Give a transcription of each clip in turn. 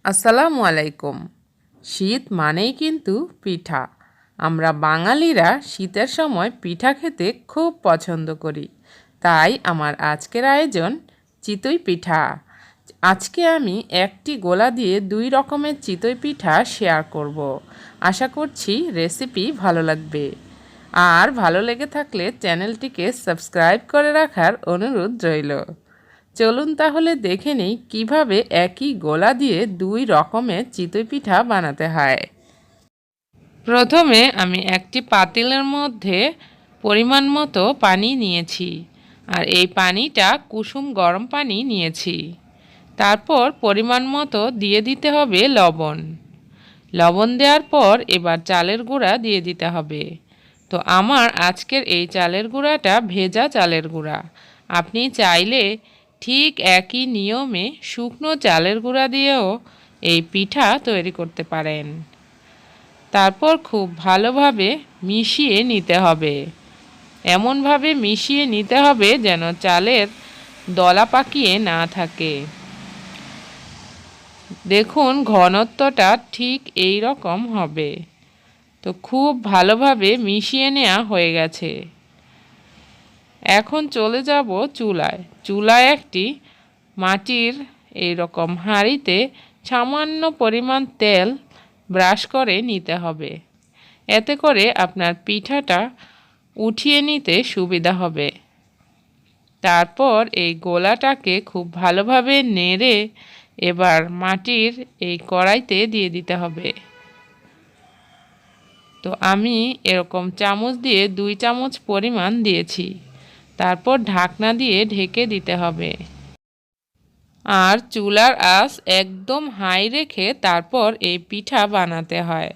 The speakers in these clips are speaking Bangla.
আসসালামু আলাইকুম। শীত মানেই কিন্তু পিঠা। আমরা বাঙালিরা শীতের সময় পিঠা খেতে খুব পছন্দ করি। তাই আমার আজকের আয়োজন চিতই পিঠা। আজকে আমি একটি গোলা দিয়ে 2 রকমের চিতই পিঠা শেয়ার করব। আশা করছি রেসিপি ভালো লাগবে। আর ভালো লেগে থাকলে চ্যানেলটিকে সাবস্ক্রাইব করে রাখার অনুরোধ রইল। চলুন তাহলে দেখে নিই কীভাবে একই গোলা দিয়ে 2 রকমের চিতই পিঠা বানাতে হয়। প্রথমে আমি একটি পাতিলের মধ্যে পরিমাণ মতো পানি নিয়েছি, আর এই পানিটা কুসুম গরম পানি নিয়েছি। তারপর পরিমাণ মতো দিয়ে দিতে হবে লবণ। লবণ দেওয়ার পর এবার চালের গুঁড়া দিয়ে দিতে হবে। তো আমার আজকের এই চালের গুঁড়াটা ভেজা চালের গুঁড়া। আপনি চাইলে ঠিক একই নিয়মে শুকনো চালের গুঁড়া দিয়েও এই পিঠা তৈরি করতে পারেন। তারপর খুব ভালোভাবে মিশিয়ে নিতে হবে। এমনভাবে মিশিয়ে নিতে হবে যেন চালের দলা পাকিয়ে না থাকে। দেখুন ঘনত্বটা ঠিক এই রকম হবে। তো খুব ভালোভাবে মিশিয়ে নেওয়া হয়ে গেছে। এখন চলে যাব চুলায়। চুলায় একটি মাটির এইরকম হাঁড়িতে সামান্য পরিমাণ তেল ব্রাশ করে নিতে হবে। এতে করে আপনার পিঠাটা উঠিয়ে নিতে সুবিধা হবে। তারপর এই গোলাটাকে খুব ভালোভাবে নেড়ে এবার মাটির এই কড়াইতে দিয়ে দিতে হবে। তো আমি এরকম চামচ দিয়ে 2 চামচ পরিমাণ দিয়েছি। তারপর ঢাকনা দিয়ে ঢেকে দিতে হবে। আর চুলার আঁচ একদম হাই রেখে তারপর এই পিঠা বানাতে হয়।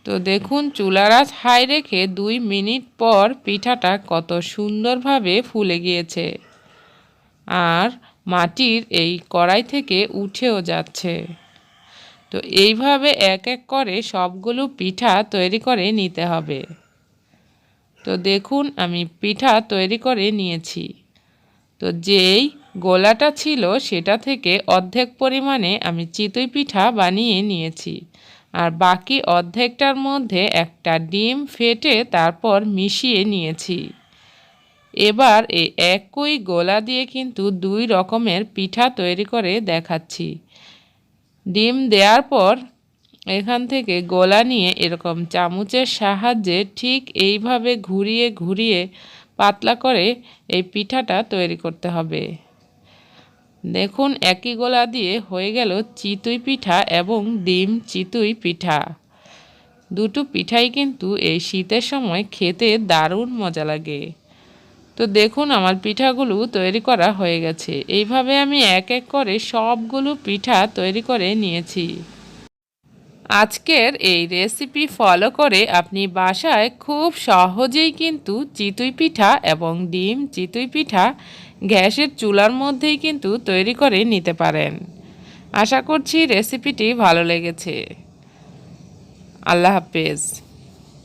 তো দেখুন চুলার আঁচ হাই রেখে 2 মিনিট পর পিঠাটা কত সুন্দরভাবে ফুলে গিয়েছে, আর মাটির এই কড়াই থেকে উঠেও যাচ্ছে। তো এইভাবে এক এক করে সবগুলো পিঠা তৈরি করে নিতে হবে। তো দেখুন আমি পিঠা তৈরি করে নিয়েছি। তো যেই গোলাটা ছিল সেটা থেকে অর্ধেক পরিমাণে আমি চিতই পিঠা বানিয়ে নিয়েছি, আর বাকি অর্ধেকটার মধ্যে একটা ডিম ফেটে তারপর মিশিয়ে নিয়েছি। এবার এই একই গোলা দিয়ে কিন্তু 2 রকমের পিঠা তৈরি করে দেখাচ্ছি। ডিম দেওয়ার পর এখান থেকে গোলা নিয়ে এরকম চামচের সাহায্যে ঠিক এইভাবে ঘুরিয়ে ঘুরিয়ে পাতলা করে এই পিঠাটা তৈরি করতে হবে। দেখুন একই গোলা দিয়ে হয়ে গেল চিতই পিঠা এবং ডিম চিতই পিঠা। দুটো পিঠাই কিন্তু এই শীতের সময় খেতে দারুণ মজা লাগে। তো দেখুন আমার পিঠাগুলো তৈরি করা হয়ে গেছে। এইভাবে আমি এক এক করে সবগুলো পিঠা তৈরি করে নিয়েছি। আজকের এই রেসিপি ফলো করে আপনি বাসায় খুব সহজেই কিন্তু চিতই পিঠা এবং ডিম চিতই পিঠা গ্যাসের চুলার মধ্যেই কিন্তু তৈরি করে নিতে পারেন। আশা করছি রেসিপিটি ভালো লেগেছে। আল্লাহ হাফেজ।